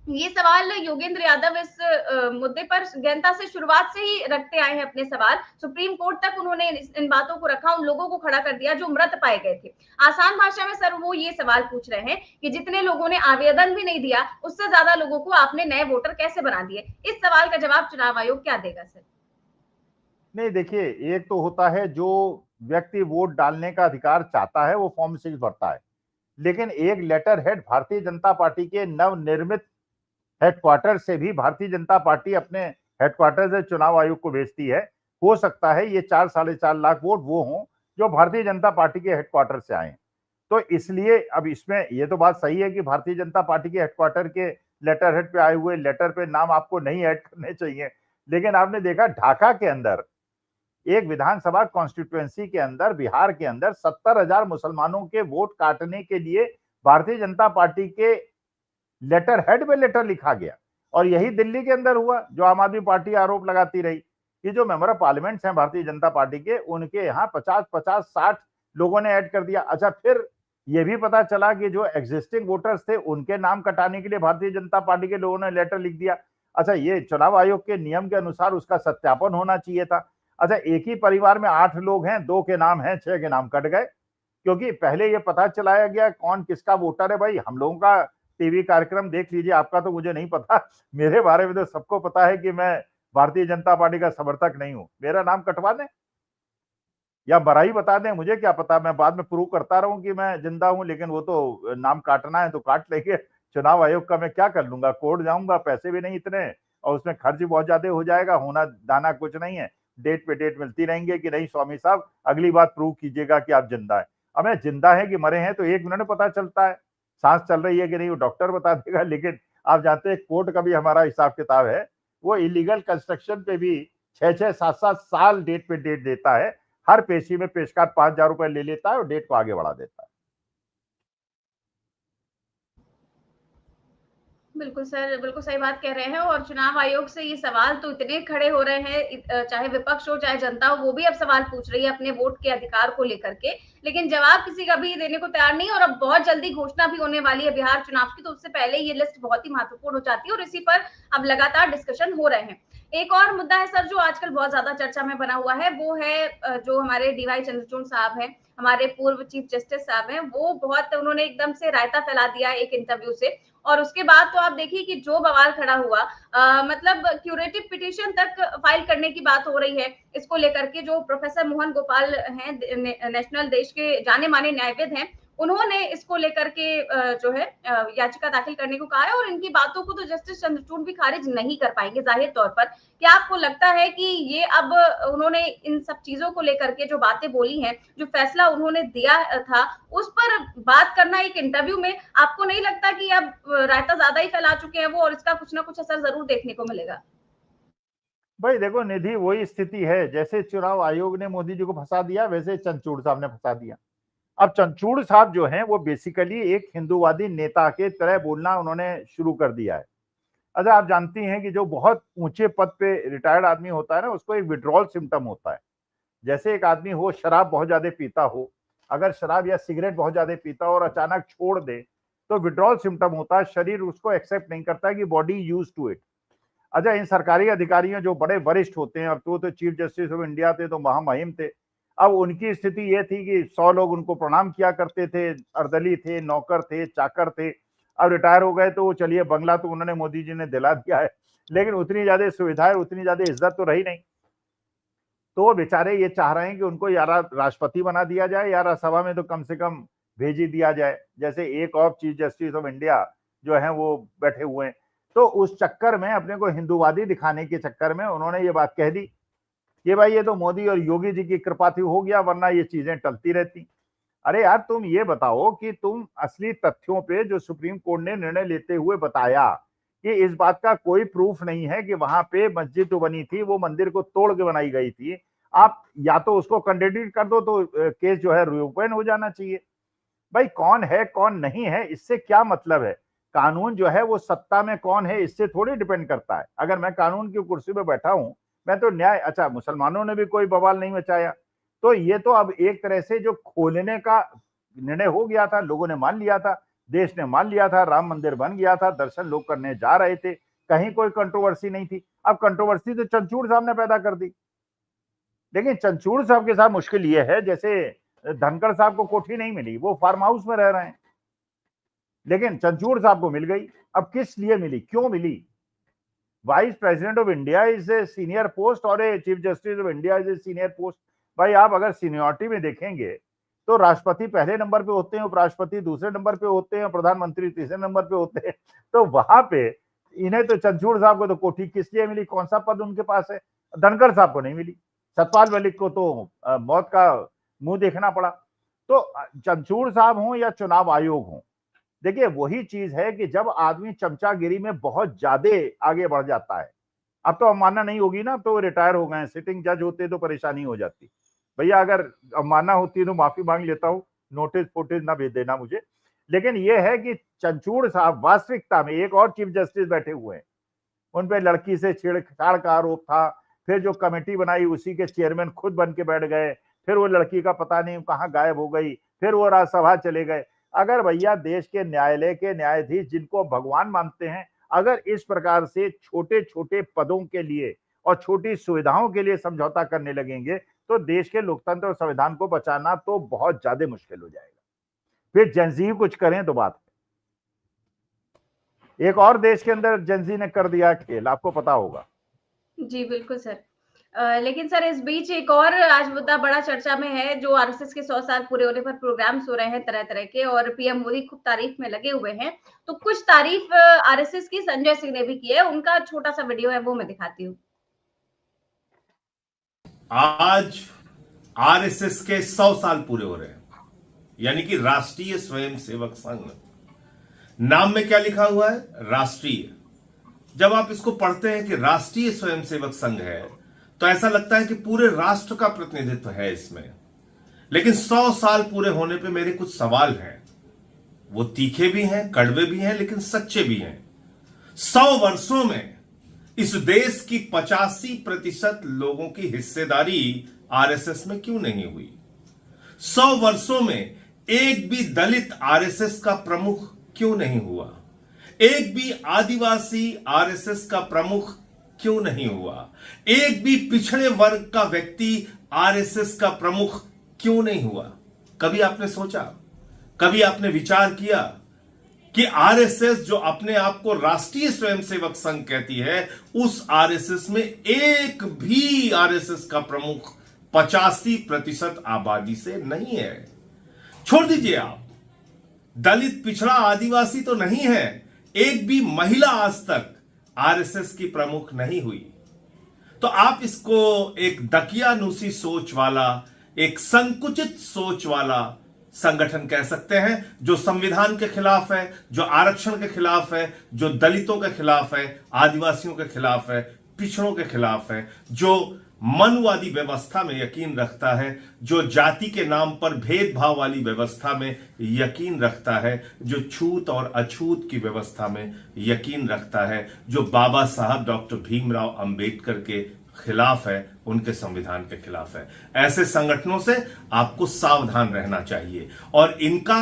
ये सवाल योगेंद्र यादव इस मुद्दे पर गहनता से शुरुआत से ही रखते आए हैं अपने सवाल। सुप्रीम कोर्ट तक उन्होंने इन बातों को रखा, उन लोगों को खड़ा कर दिया जो मृत पाए गए थे। आसान भाषा में सर वो ये सवाल पूछ रहे हैं कि जितने लोगों ने आवेदन भी नहीं दिया उससे ज्यादा लोगों को आपने नए वोटर कैसे बना दिए। इस सवाल का जवाब चुनाव आयोग क्या देगा सर? नहीं देखिए, एक तो होता है जो व्यक्ति वोट डालने का अधिकार चाहता है वो फॉर्म 6 भरता है, लेकिन एक letter head Bharatiya Janata party के नवनिर्मित हेडक्वार्टर से भी भारतीय जनता पार्टी अपने हेडक्वार्टर से चुनाव आयोग को भेजती है। हो सकता है ये 4-4.5 लाख वोट वो हों जो भारतीय जनता पार्टी के हेडक्वार्टर से आए। तो इसलिए अब इसमें ये तो बात सही है कि भारतीय जनता पार्टी के हेडक्वार्टर के लेटर हेड पे आए हुए लेटर पे नाम आपको नहीं ऐड करने चाहिए। लेकिन आपने देखा ढाका के अंदर एक विधानसभा कॉन्स्टिट्यूएंसी के अंदर, बिहार के अंदर 70,000 मुसलमानों के वोट काटने के लिए भारतीय जनता पार्टी के लेटर हेड में लेटर लिखा गया। और यही दिल्ली के अंदर हुआ जो आम आदमी पार्टी आरोप लगाती रही कि जो मेंबर ऑफ पार्लियामेंट हैं भारतीय जनता पार्टी के, उनके यहाँ 50-50-60 लोगों ने ऐड कर दिया। अच्छा, फिर यह भी पता चला कि जो एग्जिस्टिंग वोटर्स थे उनके नाम कटाने के लिए भारतीय जनता पार्टी के लोगों ने लेटर लिख दिया। अच्छा, ये चुनाव आयोग के नियम के अनुसार उसका सत्यापन होना चाहिए था। अच्छा, एक ही परिवार में 8 लोग हैं, 2 के नाम हैं, 6 के नाम कट गए क्योंकि पहले ये पता चलाया गया कौन किसका वोटर है। भाई हम लोगों का टीवी कार्यक्रम देख लीजिए, आपका तो मुझे नहीं पता, मेरे बारे में तो सबको पता है कि मैं भारतीय जनता पार्टी का समर्थक नहीं हूं। मेरा नाम कटवा दें या बराई बता दें, मुझे क्या पता, मैं बाद में प्रूव करता रहूं कि मैं जिंदा हूं, लेकिन वो तो नाम काटना है तो काट लेंगे। चुनाव आयोग का मैं क्या कर लूंगा, कोर्ट जाऊंगा, पैसे भी नहीं इतने और उसमें खर्च बहुत ज्यादा हो जाएगा, होना दाना कुछ नहीं है। डेट पे डेट मिलती रहेंगे कि नहीं स्वामी साहब अगली बात प्रूव कीजिएगा कि आप जिंदा है। अब मैं जिंदा है कि मरे हैं तो 1 मिनट में पता चलता है, सांस चल रही है कि नहीं वो डॉक्टर बता देगा। लेकिन आप जानते हैं कोर्ट का भी हमारा हिसाब किताब है, वो इलीगल कंस्ट्रक्शन पे भी 6-6 7-7 साल डेट पे डेट देता है। हर पेशी में पेशकार 5,000 रुपए ले लेता है और डेट को आगे बढ़ा देता है। बिल्कुल सर, बिल्कुल सही बात कह रहे हैं, और चुनाव आयोग से ये सवाल तो इतने खड़े हो रहे हैं, चाहे विपक्ष हो चाहे जनता हो, वो भी अब सवाल पूछ रही है अपने वोट के अधिकार को लेकर के, लेकिन जवाब किसी का भी देने को तैयार नहीं। और अब बहुत जल्दी घोषणा भी होने वाली है बिहार चुनाव की, तो उससे पहले ये लिस्ट बहुत ही महत्वपूर्ण हो जाती है और इसी पर अब लगातार डिस्कशन हो रहे हैं। एक और मुद्दा है सर जो आजकल बहुत ज्यादा चर्चा में बना हुआ है, वो है जो हमारे डीवाई चंद्रचूड़ साहब हैं, हमारे पूर्व चीफ जस्टिस साहब हैं, वो बहुत उन्होंने एकदम से रायता फैला दिया एक इंटरव्यू से, और उसके बाद तो आप देखिए कि जो बवाल खड़ा हुआ, मतलब क्यूरेटिव पिटीशन तक फाइल करने की बात हो रही है इसको लेकर के। जो प्रोफेसर मोहन गोपाल हैं, नेशनल देश के जाने माने न्यायविद हैं, उन्होंने इसको लेकर के जो है याचिका दाखिल करने को कहा है और इनकी बातों को तो जस्टिस चंद्रचूड़ भी खारिज नहीं कर पाएंगे जाहिर तौर पर। क्या आपको लगता है कि ये अब उन्होंने इन सब चीजों को लेकर के जो बातें बोली हैं, जो फैसला उन्होंने दिया था, उस पर बात करना एक इंटरव्यू में, आपको नहीं लगता कि अब रायता ज्यादा ही फैला चुके हैं वो और इसका कुछ ना कुछ असर जरूर देखने को मिलेगा? भाई देखो निधि, वही स्थिति है, जैसे चुनाव आयोग ने मोदी जी को फंसा दिया वैसे चंद्रचूड़ साहब ने फंसा दिया। अब चंद्रचूड़ साहब जो हैं वो बेसिकली एक हिंदूवादी नेता के तरह बोलना उन्होंने शुरू कर दिया है। अच्छा, आप जानती हैं कि जो बहुत ऊंचे पद पे रिटायर्ड आदमी होता है ना, उसको एक विड्रॉल सिम्टम होता है। जैसे एक आदमी हो, शराब बहुत ज्यादा पीता हो, अगर शराब या सिगरेट बहुत ज्यादा पीता हो और अचानक छोड़ दे तो विड्रॉल सिम्टम होता है, शरीर उसको एक्सेप्ट नहीं करता है कि बॉडी यूज टू इट। अच्छा, इन सरकारी अधिकारियों जो बड़े वरिष्ठ होते हैं, अब तो चीफ जस्टिस ऑफ इंडिया थे, तो महामहिम थे, अब उनकी स्थिति ये थी कि 100 लोग उनको प्रणाम किया करते थे, अर्दली थे, नौकर थे, चाकर थे। अब रिटायर हो गए तो चलिए, बंगला तो उन्होंने मोदी जी ने दिला दिया है, लेकिन उतनी ज्यादा सुविधाएं, उतनी ज्यादा इज्जत तो रही नहीं। तो बेचारे ये चाह रहे हैं कि उनको या राष्ट्रपति बना दिया जाए या राज्यसभा में तो कम से कम भेज ही दिया जाए, जैसे एक और चीफ जस्टिस ऑफ इंडिया जो है वो बैठे हुए हैं। तो उस चक्कर में, अपने को हिंदूवादी दिखाने के चक्कर में उन्होंने ये बात कह दी कि भाई ये तो मोदी और योगी जी की कृपा थी हो गया, वरना ये चीजें टलती रहती। अरे यार, तुम ये बताओ कि तुम असली तथ्यों पे जो सुप्रीम कोर्ट ने निर्णय लेते हुए बताया कि इस बात का कोई प्रूफ नहीं है कि वहां पे मस्जिद जो बनी थी वो मंदिर को तोड़ के बनाई गई थी, आप या तो उसको कंडेडिट कर दो तो केस जो है रिओपन हो जाना चाहिए। भाई कौन है कौन नहीं है इससे क्या मतलब है? कानून जो है वो सत्ता में कौन है इससे थोड़ी डिपेंड करता है। अगर मैं कानून की कुर्सी पे बैठा हूं, मैं तो न्याय, अच्छा मुसलमानों ने भी कोई बवाल नहीं मचाया, तो ये तो अब एक तरह से जो खोलने का निर्णय हो गया था, लोगों ने मान लिया था, देश ने मान लिया था, राम मंदिर बन गया था, दर्शन लोग करने जा रहे थे, कहीं कोई कंट्रोवर्सी नहीं थी। अब कंट्रोवर्सी तो चंद्रचूड़ साहब ने पैदा कर दी। लेकिन चंद्रचूड़ साहब के साथ मुश्किल ये है, जैसे धनखड़ साहब को कोठी नहीं मिली, वो फार्म हाउस में रह रहे हैं, लेकिन चंद्रचूड़ साहब को मिल गई। अब किस लिए मिली, क्यों मिली? Vice president of India is a senior post और a chief justice of India is a senior post. भाई आप अगर सीनियरिटी में देखेंगे तो राष्ट्रपति पहले नंबर पे होते हैं, उपराष्ट्रपति दूसरे नंबर पे होते हैं, प्रधानमंत्री तीसरे नंबर पे होते हैं। तो वहां पे इन्हें तो, चंद्रचूड़ साहब को तो कोठी किस लिए मिली, कौन सा पद उनके पास है? धनखड़ साहब को नहीं मिली, सतपाल मलिक को तो मौत का मुंह देखना पड़ा। तो चंद्रचूड़ साहब हों या चुनाव आयोग हों, देखिए वही चीज है कि जब आदमी चमचागिरी में बहुत ज्यादा आगे बढ़ जाता है, अब तो अवमानना नहीं होगी ना, तो रिटायर हो गए, सिटिंग जज होते तो परेशानी हो जाती। भैया अगर अवमानना होती तो माफी मांग लेता हूँ, नोटिस फोटिस ना भेज देना मुझे। लेकिन यह है कि चंद्रचूड़ साहब वास्तविकता में, एक और चीफ जस्टिस बैठे हुए हैं, उन पे लड़की से छेड़छाड़ का आरोप था, फिर जो कमेटी बनाई उसी के चेयरमैन खुद बन के बैठ गए, फिर वो लड़की का पता नहीं कहाँ गायब हो गई, फिर वो राज्यसभा चले गए। अगर भैया देश के न्यायालय के न्यायाधीश, जिनको भगवान मानते हैं, अगर इस प्रकार से छोटे छोटे पदों के लिए और छोटी सुविधाओं के लिए समझौता करने लगेंगे तो देश के लोकतंत्र और संविधान को बचाना तो बहुत ज्यादा मुश्किल हो जाएगा। फिर जेनजी कुछ करें तो बात है। एक और देश के अंदर जेनजी ने कर दिया खेल, आपको पता होगा। जी बिल्कुल सर। लेकिन सर इस बीच एक और आज मुद्दा बड़ा चर्चा में है, जो आरएसएस के 100 साल पूरे होने पर प्रोग्राम्स हो रहे हैं तरह तरह के, और पीएम मोदी खूब तारीफ में लगे हुए हैं। तो कुछ तारीफ आरएसएस की संजय सिंह ने भी की है, उनका छोटा सा वीडियो है वो मैं दिखाती हूँ। आज आरएसएस के 100 साल पूरे हो रहे हैं, यानी कि राष्ट्रीय स्वयंसेवक संघ। नाम में क्या लिखा हुआ है? राष्ट्रीय। जब आप इसको पढ़ते हैं कि राष्ट्रीय स्वयंसेवक संघ है तो ऐसा लगता है कि पूरे राष्ट्र का प्रतिनिधित्व है इसमें। लेकिन 100 साल पूरे होने पे मेरे कुछ सवाल हैं। वो तीखे भी हैं, कड़वे भी हैं, लेकिन सच्चे भी हैं। 100 वर्षों में इस देश की 85% लोगों की हिस्सेदारी आरएसएस में क्यों नहीं हुई? 100 वर्षों में एक भी दलित आरएसएस का प्रमुख क्यों नहीं हुआ? एक भी आदिवासी आरएसएस का प्रमुख क्यों नहीं हुआ? एक भी पिछड़े वर्ग का व्यक्ति आरएसएस का प्रमुख क्यों नहीं हुआ? कभी आपने सोचा, कभी आपने विचार किया कि आरएसएस जो अपने आप को राष्ट्रीय स्वयंसेवक संघ कहती है, उस आरएसएस में एक भी आरएसएस का प्रमुख 85% आबादी से नहीं है। छोड़ दीजिए आप दलित, पिछड़ा, आदिवासी तो नहीं है, एक भी महिला आज तक आरएसएस की प्रमुख नहीं हुई। तो आप इसको एक दकियानूसी सोच वाला, एक संकुचित सोच वाला संगठन कह सकते हैं, जो संविधान के खिलाफ है, जो आरक्षण के खिलाफ है, जो दलितों के खिलाफ है, आदिवासियों के खिलाफ है, पिछड़ों के खिलाफ है, जो मनुवादी व्यवस्था में यकीन रखता है, जो जाति के नाम पर भेदभाव वाली व्यवस्था में यकीन रखता है, जो छूत और अछूत की व्यवस्था में यकीन रखता है, जो बाबा साहब डॉक्टर भीमराव अंबेडकर के खिलाफ है, उनके संविधान के खिलाफ है। ऐसे संगठनों से आपको सावधान रहना चाहिए। और इनका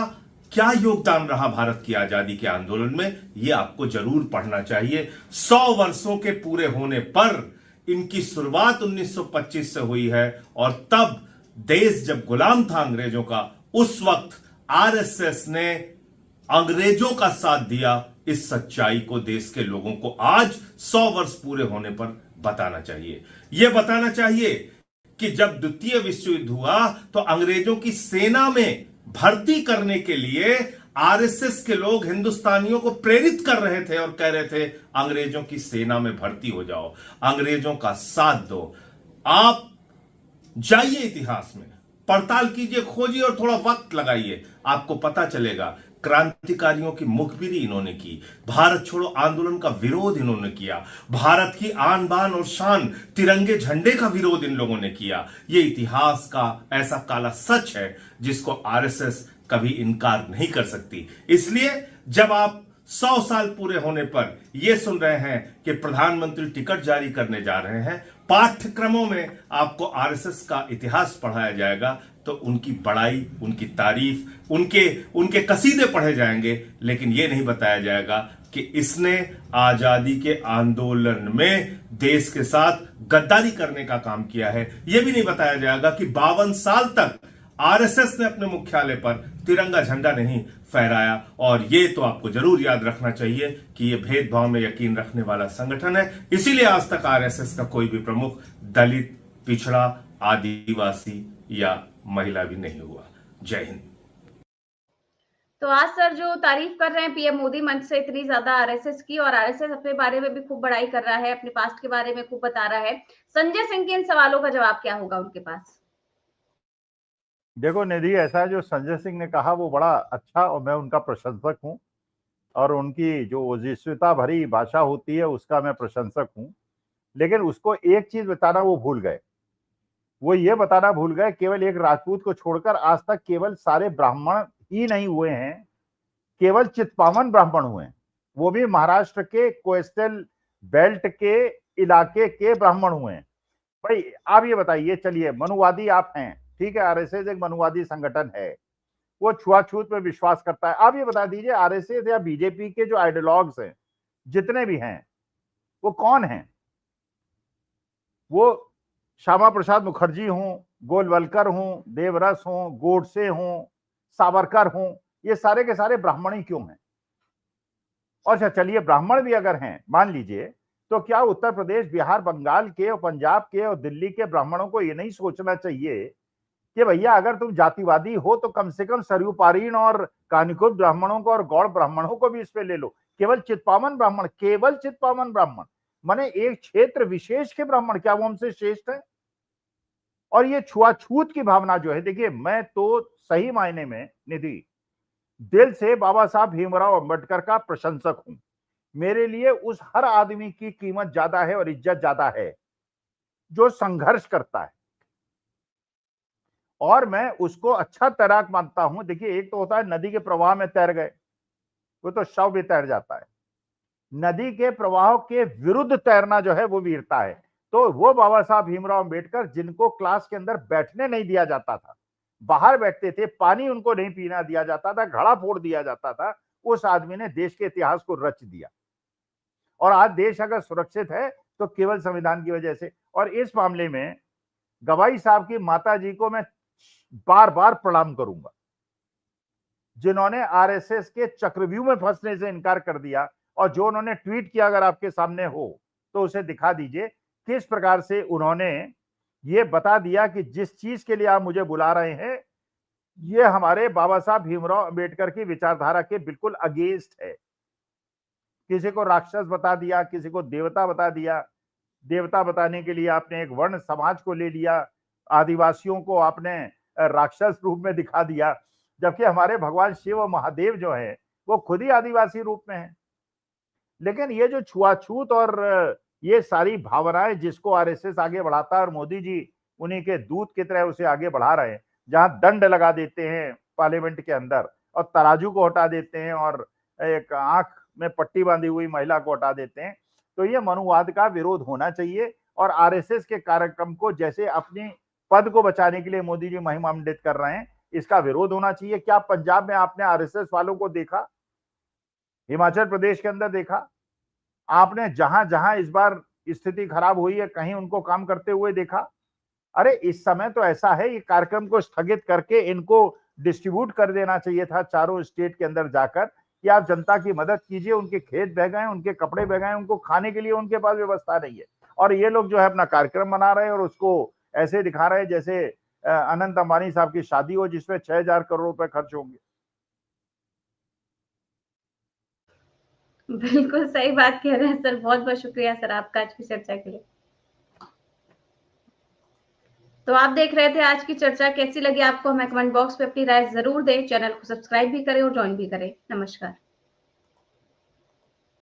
क्या योगदान रहा भारत की आजादी के आंदोलन में, यह आपको जरूर पढ़ना चाहिए। 100 वर्षों के पूरे होने पर इनकी शुरुआत 1925 से हुई है, और तब देश जब गुलाम था अंग्रेजों का, उस वक्त आरएसएस ने अंग्रेजों का साथ दिया। इस सच्चाई को देश के लोगों को आज 100 वर्ष पूरे होने पर बताना चाहिए। यह बताना चाहिए कि जब द्वितीय विश्व युद्ध हुआ तो अंग्रेजों की सेना में भर्ती करने के लिए आरएसएस के लोग हिंदुस्तानियों को प्रेरित कर रहे थे और कह रहे थे अंग्रेजों की सेना में भर्ती हो जाओ, अंग्रेजों का साथ दो। आप जाइए इतिहास में, पड़ताल कीजिए, खोजिए और थोड़ा वक्त लगाइए, आपको पता चलेगा। क्रांतिकारियों की मुखबिरी इन्होंने की, भारत छोड़ो आंदोलन का विरोध इन्होंने किया, भारत की आन बान और शान तिरंगे झंडे का विरोध इन लोगों ने किया। यह इतिहास का ऐसा काला सच है जिसको आरएसएस कभी इनकार नहीं कर सकती। इसलिए जब आप 100 साल पूरे होने पर यह सुन रहे हैं कि प्रधानमंत्री टिकट जारी करने जा रहे हैं, पाठ्यक्रमों में आपको आरएसएस का इतिहास पढ़ाया जाएगा, तो उनकी बड़ाई, उनकी तारीफ, उनके कसीदे पढ़े जाएंगे, लेकिन यह नहीं बताया जाएगा कि इसने आजादी के आंदोलन में देश के साथ गद्दारी करने का काम किया है। यह भी नहीं बताया जाएगा कि 52 साल तक आरएसएस ने अपने मुख्यालय पर तिरंगा झंडा नहीं फहराया। और यह तो आपको जरूर याद रखना चाहिए कि यह भेदभाव में यकीन रखने वाला संगठन है। इसीलिए आज तक आरएसएस का कोई भी प्रमुख दलित, पिछड़ा, आदिवासी या महिला भी नहीं हुआ। जय हिंद। तो आज सर जो तारीफ कर रहे हैं पीएम मोदी मंच से इतनी ज्यादा आरएसएस की, और आरएसएस अपने बारे में भी खूब बड़ाई कर रहा है, अपने पास्ट के बारे में खूब बता रहा है, संजय सिंह के इन सवालों का जवाब क्या होगा उनके पास? देखो निधि, ऐसा जो संजय सिंह ने कहा वो बड़ा अच्छा, और मैं उनका प्रशंसक हूं, और उनकी जो ओजस्विता भरी भाषा होती है उसका मैं प्रशंसक हूं। लेकिन उसको एक चीज बताना वो भूल गए। वो ये बताना भूल गए, केवल एक राजपूत को छोड़कर आज तक केवल सारे ब्राह्मण ही नहीं हुए हैं, केवल चित्पावन ब्राह्मण हुए हैं, वो भी महाराष्ट्र के कोस्टल बेल्ट के इलाके के ब्राह्मण हुए हैं। भाई आप ये बताइए, चलिए मनुवादी आप हैं, ठीक है, आरएसएस एक मनुवादी संगठन है, वो छुआछूत में विश्वास करता है। आप ये बता दीजिए आरएसएस या बीजेपी के जो आइडियोलॉग्स हैं जितने भी हैं वो कौन हैं? वो श्यामा प्रसाद मुखर्जी हों, गोलवलकर हों, देवरस हों, गोडसे हों, सावरकर हों, ये सारे के सारे ब्राह्मण ही क्यों हैं? और चलिए ब्राह्मण भी अगर हैं मान लीजिए, तो क्या उत्तर प्रदेश, बिहार, बंगाल के और पंजाब के और दिल्ली के ब्राह्मणों को ये नहीं सोचना चाहिए कि भैया अगर तुम जातिवादी हो तो कम से कम सरयू पारीन और कानिकुब्ज ब्राह्मणों को और गौड़ ब्राह्मणों को भी इस पे ले लो। केवल चित्पावन ब्राह्मण, केवल चित्पावन ब्राह्मण, माने एक क्षेत्र विशेष के ब्राह्मण, क्या वो हमसे श्रेष्ठ है? और ये छुआछूत की भावना जो है, देखिए मैं तो सही मायने में निधि दिल से बाबा साहब भीमराव अंबेडकर का प्रशंसक हूं। मेरे लिए उस हर आदमी की कीमत ज्यादा है और इज्जत ज्यादा है जो संघर्ष करता है, और मैं उसको अच्छा तैराक मानता हूं। देखिए एक तो होता है नदी के प्रवाह में तैर गए, वो तो शव भी तैर जाता है। नदी के प्रवाह के विरुद्ध तैरना जो है वो वीरता है। तो वो बाबा साहब भीमराव अंबेडकर, जिनको क्लास के अंदर बैठने नहीं दिया जाता था, बाहर बैठते थे, पानी उनको नहीं पीना दिया जाता था, घड़ा फोड़ दिया जाता था, उस आदमी ने देश के इतिहास को रच दिया। और आज देश अगर सुरक्षित है तो केवल संविधान की वजह से। और इस मामले में गवाई साहब की माता जी को मैं बार बार प्रणाम करूंगा, जिन्होंने आरएसएस के चक्रव्यूह में फंसने से इनकार कर दिया। और जो उन्होंने ट्वीट किया अगर आपके सामने हो तो उसे दिखा दीजिए, किस प्रकार से उन्होंने ये बता दिया कि जिस चीज के लिए आप मुझे बुला रहे हैं ये हमारे बाबा साहब भीमराव अंबेडकर की विचारधारा के बिल्कुल अगेंस्ट है। किसी को राक्षस बता दिया, किसी को देवता बता दिया। देवता बताने के लिए आपने एक वर्ण समाज को ले लिया, आदिवासियों को आपने राक्षस रूप में दिखा दिया, जबकि हमारे भगवान शिव और महादेव जो है वो खुद ही आदिवासी रूप में है। लेकिन ये जो छुआछूत और ये सारी भावनाएं जिसको आरएसएस आगे बढ़ाता है और मोदी जी उन्हीं के दूत की तरह उसे आगे बढ़ा रहे हैं, जहां दंड लगा देते हैं पार्लियामेंट के अंदर और तराजू को हटा देते हैं और एक आंख में पट्टी बांधी हुई महिला को हटा देते हैं, तो ये मनुवाद का विरोध होना चाहिए। और आरएसएस के कार्यक्रम को जैसे अपनी पद को बचाने के लिए मोदी जी महिमामंडित कर रहे हैं, इसका विरोध होना चाहिए। क्या पंजाब में आपने आरएसएस वालों को देखा? हिमाचल प्रदेश के अंदर देखा? आपने जहां जहां इस बार स्थिति खराब हुई है कहीं उनको काम करते हुए देखा? अरे इस समय तो ऐसा है, ये कार्यक्रम को स्थगित करके इनको डिस्ट्रीब्यूट कर देना चाहिए था चारों स्टेट के अंदर जाकर कि आप जनता की मदद कीजिए। उनके खेत बह गए, उनके कपड़े बह गए, उनको खाने के लिए उनके पास व्यवस्था नहीं है, और ये लोग जो है अपना कार्यक्रम मना रहे हैं और उसको ऐसे दिखा रहे हैं जैसे अनंत अंबानी साहब की शादी हो जिसमें 6,000 करोड़ रुपए खर्च होंगे। बिल्कुल सही बात कह रहे हैं सर। बहुत बहुत शुक्रिया सर आपका आज की चर्चा के लिए। तो आप देख रहे थे आज की चर्चा। कैसी लगी आपको हमें कमेंट बॉक्स पे अपनी राय जरूर दें। चैनल को सब्सक्राइब भी करें और ज्वाइन भी करें। नमस्कार।